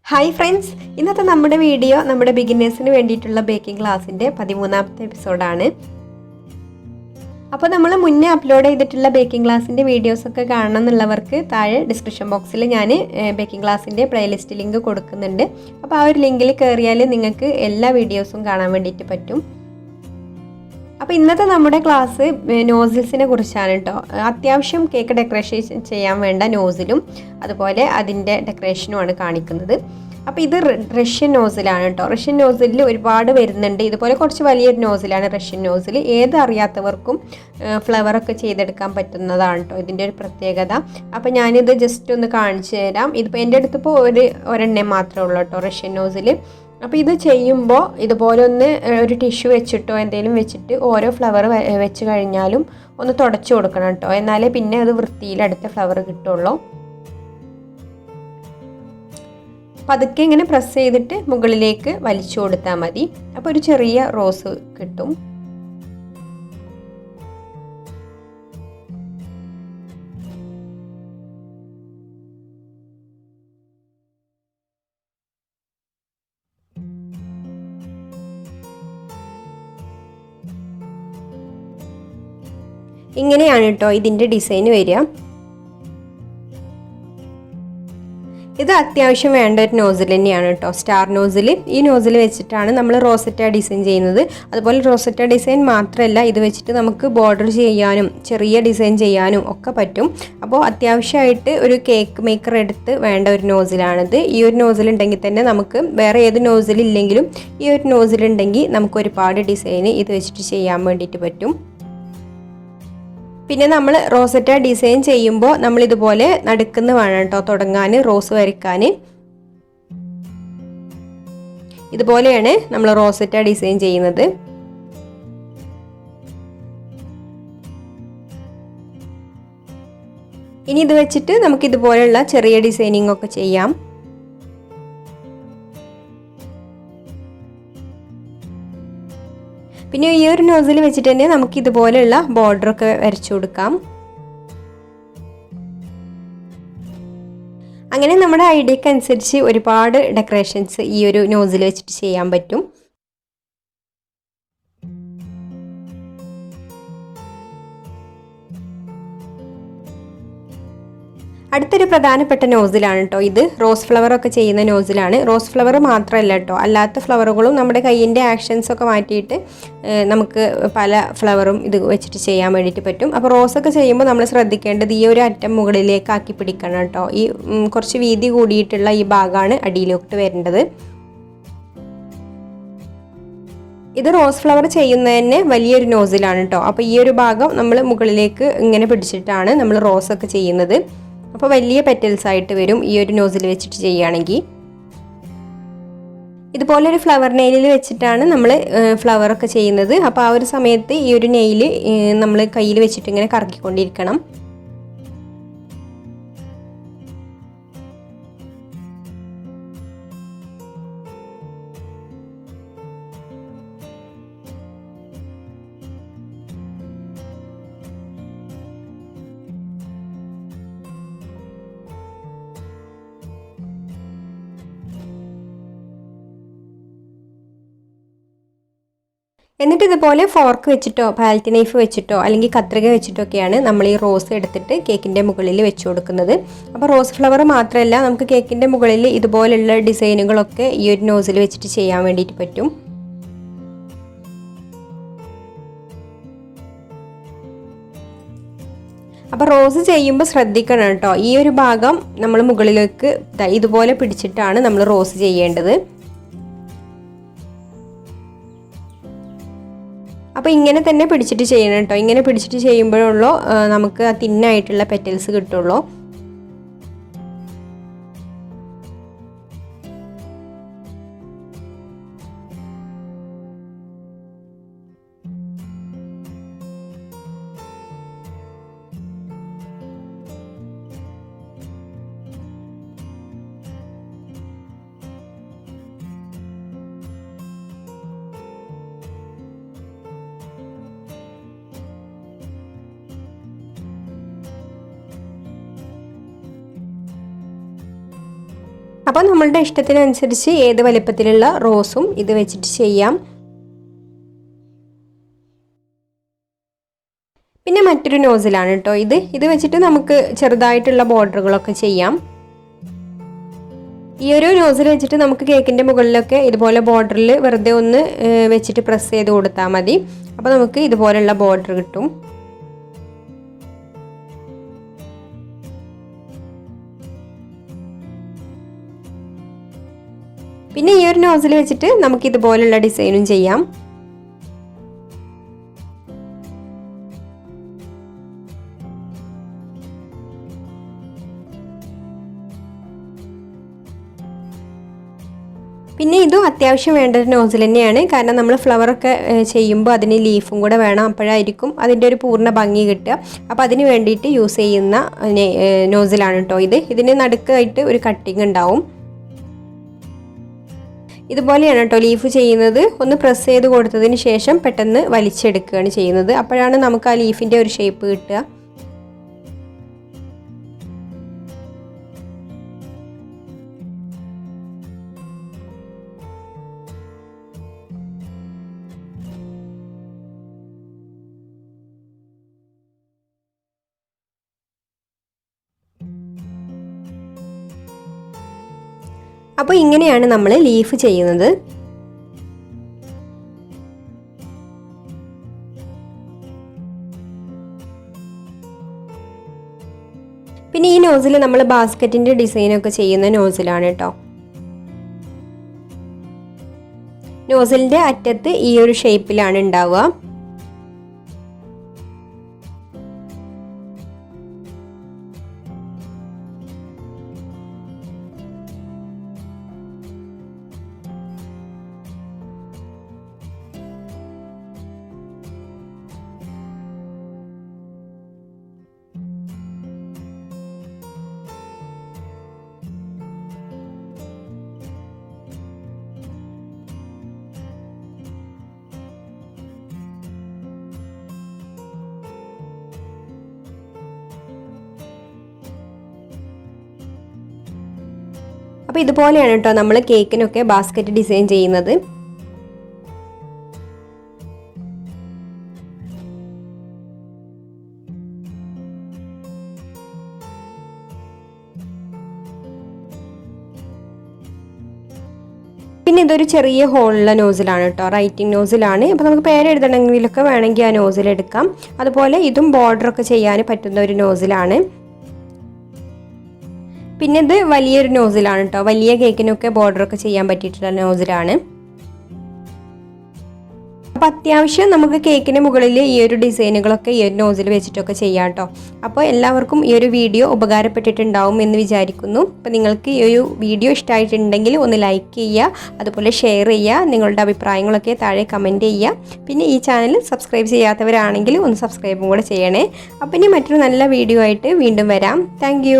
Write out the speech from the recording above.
Hi friends, ഇന്നത്തെ നമ്മുടെ video നമ്മുടെ ബിഗിനേഴ്സിന് വേണ്ടിയിട്ടുള്ള ബേക്കിംഗ് ക്ലാസ്സിൻ്റെ 13ാമത്തെ എപ്പിസോഡാണ്. അപ്പോൾ നമ്മൾ മുന്നേ അപ്ലോഡ് ചെയ്തിട്ടുള്ള ബേക്കിംഗ് ക്ലാസ്സിൻ്റെ വീഡിയോസൊക്കെ കാണണം എന്നുള്ളവർക്ക് താഴെ ഡിസ്ക്രിപ്ഷൻ ബോക്സിൽ ഞാൻ ബേക്കിംഗ് ക്ലാസ്സിൻ്റെ പ്ലേലിസ്റ്റ് ലിങ്ക് കൊടുക്കുന്നുണ്ട്. അപ്പോൾ ആ ഒരു ലിങ്കിൽ കയറിയാൽ നിങ്ങൾക്ക് എല്ലാ വീഡിയോസും കാണാൻ വേണ്ടിയിട്ട് പറ്റും. അപ്പോൾ ഇന്നത്തെ നമ്മുടെ ക്ലാസ് നോസിൽസിനെ കുറിച്ചാണ് കേട്ടോ. അത്യാവശ്യം കേക്ക് ഡെക്കറേഷൻ ചെയ്യാൻ വേണ്ട നോസിലും അതുപോലെ അതിൻ്റെ ഡെക്കറേഷനുമാണ് കാണിക്കുന്നത്. അപ്പോൾ ഇത് റഷ്യൻ നോസിലാണ് കേട്ടോ. റഷ്യൻ നോസിലിൽ ഒരുപാട് വരുന്നുണ്ട്. ഇതുപോലെ കുറച്ച് വലിയൊരു നോസിലാണ് റഷ്യൻ നോസിൽ. ഏത് അറിയാത്തവർക്കും ഫ്ലവറൊക്കെ ചെയ്തെടുക്കാൻ പറ്റുന്നതാണ് കേട്ടോ ഇതിൻ്റെ ഒരു പ്രത്യേകത. അപ്പോൾ ഞാനിത് ജസ്റ്റ് ഒന്ന് കാണിച്ചു തരാം. ഇതിപ്പോൾ എൻ്റെ അടുത്തിപ്പോൾ ഒരെണ്ണം മാത്രമേ ഉള്ളൂ കേട്ടോ റഷ്യൻ നോസിൽ. അപ്പോൾ ഇത് ചെയ്യുമ്പോൾ ഇതുപോലെ ഒന്ന് ഒരു ടിഷ്യൂ വെച്ചിട്ടോ എന്തെങ്കിലും വെച്ചിട്ട് ഓരോ ഫ്ലവർ വെച്ച് കഴിഞ്ഞാലും ഒന്ന് തുടച്ചു കൊടുക്കണം കേട്ടോ. എന്നാലേ പിന്നെ അത് വൃത്തിയിൽ അടുത്ത ഫ്ലവർ കിട്ടുള്ളൂ. പതുക്കെ ഇങ്ങനെ പ്രസ് ചെയ്തിട്ട് മുകളിലേക്ക് വലിച്ചു കൊടുത്താൽ മതി. അപ്പോൾ ഒരു ചെറിയ റോസ് കിട്ടും. ഇങ്ങനെയാണ് കേട്ടോ ഇതിൻ്റെ ഡിസൈൻ വരിക. ഇത് അത്യാവശ്യം വേണ്ട ഒരു നോസിൽ തന്നെയാണ് കേട്ടോ, സ്റ്റാർ നോസിൽ. ഈ നോസിൽ വെച്ചിട്ടാണ് നമ്മൾ റോസറ്റ ഡിസൈൻ ചെയ്യുന്നത്. അതുപോലെ റോസറ്റ ഡിസൈൻ മാത്രമല്ല, ഇത് വെച്ചിട്ട് നമുക്ക് ബോർഡർ ചെയ്യാനും ചെറിയ ഡിസൈൻ ചെയ്യാനും ഒക്കെ പറ്റും. അപ്പോൾ അത്യാവശ്യമായിട്ട് ഒരു കേക്ക് മേക്കർ എടുത്ത് വേണ്ട ഒരു നോസിലാണിത്. ഈ ഒരു നോസിൽ ഉണ്ടെങ്കിൽ തന്നെ നമുക്ക് വേറെ ഏത് നോസിലില്ലെങ്കിലും ഈ ഒരു നോസിലുണ്ടെങ്കിൽ നമുക്ക് ഒരുപാട് ഡിസൈൻ ഇത് വെച്ചിട്ട് ചെയ്യാൻ വേണ്ടിയിട്ട് പറ്റും. പിന്നെ നമ്മൾ റോസറ്റ ഡിസൈൻ ചെയ്യുമ്പോൾ നമ്മൾ ഇതുപോലെ നടുക്കുന്ന് വേണം കേട്ടോ തുടങ്ങാൻ, റോസ് വരയ്ക്കാൻ. ഇതുപോലെയാണ് നമ്മൾ റോസറ്റ ഡിസൈൻ ചെയ്യുന്നത്. ഇനി ഇത് വെച്ചിട്ട് നമുക്ക് ഇതുപോലെയുള്ള ചെറിയ ഡിസൈനിങ് ഒക്കെ ചെയ്യാം. പിന്നെ ഈ ഒരു നോസിൽ വെച്ചിട്ട് തന്നെ നമുക്ക് ഇതുപോലെയുള്ള ബോർഡറൊക്കെ വരച്ചു കൊടുക്കാം. അങ്ങനെ നമ്മുടെ ഐഡിയക്ക് അനുസരിച്ച് ഒരുപാട് ഡെക്കറേഷൻസ് ഈ ഒരു നോസിൽ വെച്ചിട്ട് ചെയ്യാൻ പറ്റും. അടുത്തൊരു പ്രധാനപ്പെട്ട നോസിലാണ് കേട്ടോ ഇത്. റോസ് ഫ്ലവറൊക്കെ ചെയ്യുന്ന നോസിലാണ്. റോസ് ഫ്ലവർ മാത്രമല്ല കേട്ടോ, അല്ലാത്ത ഫ്ലവറുകളും നമ്മുടെ കയ്യിൻ്റെ ആക്ഷൻസൊക്കെ മാറ്റിയിട്ട് നമുക്ക് പല ഫ്ലവറും ഇത് വെച്ചിട്ട് ചെയ്യാൻ വേണ്ടിയിട്ട് പറ്റും. അപ്പോൾ റോസൊക്കെ ചെയ്യുമ്പോൾ നമ്മൾ ശ്രദ്ധിക്കേണ്ടത് ഈ ഒരു അറ്റം മുകളിലേക്ക് ആക്കി പിടിക്കണം കേട്ടോ. ഈ കുറച്ച് വീതി കൂടിയിട്ടുള്ള ഈ ഭാഗമാണ് അടിയിലോട്ട് വരേണ്ടത്. ഇത് റോസ് ഫ്ലവർ ചെയ്യുന്നതന്നെ വലിയൊരു നോസിലാണ് കേട്ടോ. അപ്പോൾ ഈ ഒരു ഭാഗം നമ്മൾ മുകളിലേക്ക് ഇങ്ങനെ പിടിച്ചിട്ടാണ് നമ്മൾ റോസൊക്കെ ചെയ്യുന്നത്. അപ്പോൾ വലിയ പെറ്റൽസ് ആയിട്ട് വരും ഈ ഒരു നോസിൽ വെച്ചിട്ട് ചെയ്യുകയാണെങ്കിൽ. ഇതുപോലെ ഒരു ഫ്ലവർ നെയിലിൽ വെച്ചിട്ടാണ് നമ്മൾ ഫ്ലവറൊക്കെ ചെയ്യുന്നത്. അപ്പോൾ ആ ഒരു സമയത്ത് ഈ ഒരു നെയിൽ നമ്മൾ കയ്യിൽ വെച്ചിട്ട് ഇങ്ങനെ കറക്കിക്കൊണ്ടിരിക്കണം. എന്നിട്ട് ഇതുപോലെ ഫോർക്ക് വെച്ചിട്ടോ പാലറ്റ് നൈഫ് വെച്ചിട്ടോ അല്ലെങ്കിൽ കത്രിക വെച്ചിട്ടൊക്കെയാണ് നമ്മൾ ഈ റോസ് എടുത്തിട്ട് കേക്കിൻ്റെ മുകളിൽ വെച്ച് കൊടുക്കുന്നത്. അപ്പോൾ റോസ് ഫ്ലവർ മാത്രമല്ല, നമുക്ക് കേക്കിൻ്റെ മുകളിൽ ഇതുപോലുള്ള ഡിസൈനുകളൊക്കെ ഈ ഒരു നോസിൽ വെച്ചിട്ട് ചെയ്യാൻ വേണ്ടിയിട്ട് പറ്റും. അപ്പോൾ റോസ് ചെയ്യുമ്പോൾ ശ്രദ്ധിക്കണം കേട്ടോ, ഈ ഒരു ഭാഗം നമ്മൾ മുകളിലേക്ക് ഇതുപോലെ പിടിച്ചിട്ടാണ് നമ്മൾ റോസ് ചെയ്യേണ്ടത്. അപ്പോൾ ഇങ്ങനെ തന്നെ പിടിച്ചിട്ട് ചെയ്യണം കേട്ടോ. ഇങ്ങനെ പിടിച്ചിട്ട് ചെയ്യുമ്പോഴുള്ളൂ നമുക്ക് ആ തിന്നായിട്ടുള്ള പെറ്റൽസ് കിട്ടുള്ളൂ. അപ്പോൾ നമ്മളുടെ ഇഷ്ടത്തിനനുസരിച്ച് ഏത് വലിപ്പത്തിലുള്ള റോസും ഇത് വെച്ചിട്ട് ചെയ്യാം. പിന്നെ മറ്റൊരു നോസിലാണ് കേട്ടോ ഇത് വെച്ചിട്ട് നമുക്ക് ചെറുതായിട്ടുള്ള ബോർഡറുകളൊക്കെ ചെയ്യാം. ഈ ഒരു നോസിൽ വെച്ചിട്ട് നമുക്ക് കേക്കിൻ്റെ മുകളിലൊക്കെ ഇതുപോലെ ബോർഡറിൽ വെറുതെ ഒന്ന് വെച്ചിട്ട് പ്രസ് ചെയ്ത് കൊടുത്താൽ മതി. അപ്പോൾ നമുക്ക് ഇതുപോലെയുള്ള ബോർഡർ കിട്ടും. പിന്നെ ഈ ഒരു നോസിൽ വെച്ചിട്ട് നമുക്ക് ഇതുപോലെയുള്ള ഡിസൈനും ചെയ്യാം. പിന്നെ ഇതും അത്യാവശ്യം വേണ്ട ഒരു നോസിൽ തന്നെയാണ്. കാരണം നമ്മൾ ഫ്ലവറൊക്കെ ചെയ്യുമ്പോൾ അതിന് ലീഫും കൂടെ വേണം. അപ്പോഴായിരിക്കും അതിൻ്റെ ഒരു പൂർണ്ണ ഭംഗി കിട്ടുക. അപ്പോൾ അതിന് വേണ്ടിയിട്ട് യൂസ് ചെയ്യുന്ന നോസിലാണ് കേട്ടോ ഇതിന് നടുക്കായിട്ട് ഒരു കട്ടിങ് ഉണ്ടാവും. ഇതുപോലെയാണ് കേട്ടോ ലീഫ് ചെയ്യുന്നത്. ഒന്ന് പ്രസ് ചെയ്ത് കൊടുത്തതിന് ശേഷം പെട്ടെന്ന് വലിച്ചെടുക്കുകയാണ് ചെയ്യുന്നത്. അപ്പോഴാണ് നമുക്ക് ആ ലീഫിൻ്റെ ഒരു ഷേപ്പ് കിട്ടുക. അപ്പോൾ ഇങ്ങനെയാണ് നമ്മൾ ലീഫ് ചെയ്യുന്നത്. പിന്നെ ഈ നോസിൽ നമ്മൾ ബാസ്ക്കറ്റിൻ്റെ ഡിസൈനൊക്കെ ചെയ്യുന്ന നോസിലാണ് കേട്ടോ. നോസിലിൻ്റെ അറ്റത്ത് ഈ ഒരു ഷേപ്പിലാണ് ഉണ്ടാവുക. അപ്പോൾ ഇതുപോലെയാണ് കേട്ടോ നമ്മൾ കേക്കിനൊക്കെ ബാസ്ക്കറ്റ് ഡിസൈൻ ചെയ്യുന്നത്. പിന്നെ ഇതൊരു ചെറിയ ഹോളുള്ള നോസിലാണ് കേട്ടോ, റൈറ്റിംഗ് നോസിലാണ്. അപ്പോൾ നമുക്ക് പേരെഴുതണമെങ്കിലൊക്കെ വേണമെങ്കിൽ ആ നോസിൽ എടുക്കാം. അതുപോലെ ഇതും ബോർഡറൊക്കെ ചെയ്യാൻ പറ്റുന്ന ഒരു നോസിലാണ്. പിന്നെ ഇത് വലിയൊരു നോസിലാണ് കേട്ടോ, വലിയ കേക്കിനൊക്കെ ബോർഡറൊക്കെ ചെയ്യാൻ പറ്റിയിട്ടുള്ള നോസിലാണ്. അപ്പോൾ അത്യാവശ്യം നമുക്ക് കേക്കിന് മുകളിൽ ഈ ഒരു ഡിസൈനുകളൊക്കെ ഈ ഒരു നോസിൽ വെച്ചിട്ടൊക്കെ ചെയ്യാം കേട്ടോ. അപ്പോൾ എല്ലാവർക്കും ഈ ഒരു വീഡിയോ ഉപകാരപ്പെട്ടിട്ടുണ്ടാവും എന്ന് വിചാരിക്കുന്നു. അപ്പോൾ നിങ്ങൾക്ക് ഈ ഒരു വീഡിയോ ഇഷ്ടമായിട്ടുണ്ടെങ്കിൽ ഒന്ന് ലൈക്ക് ചെയ്യുക, അതുപോലെ ഷെയർ ചെയ്യുക, നിങ്ങളുടെ അഭിപ്രായങ്ങളൊക്കെ താഴെ കമൻറ്റ് ചെയ്യുക. പിന്നെ ഈ ചാനൽ സബ്സ്ക്രൈബ് ചെയ്യാത്തവരാണെങ്കിൽ ഒന്ന് സബ്സ്ക്രൈബും കൂടെ ചെയ്യണേ. അപ്പോൾ ഇനി മറ്റൊരു നല്ല വീഡിയോ ആയിട്ട് വീണ്ടും വരാം. താങ്ക്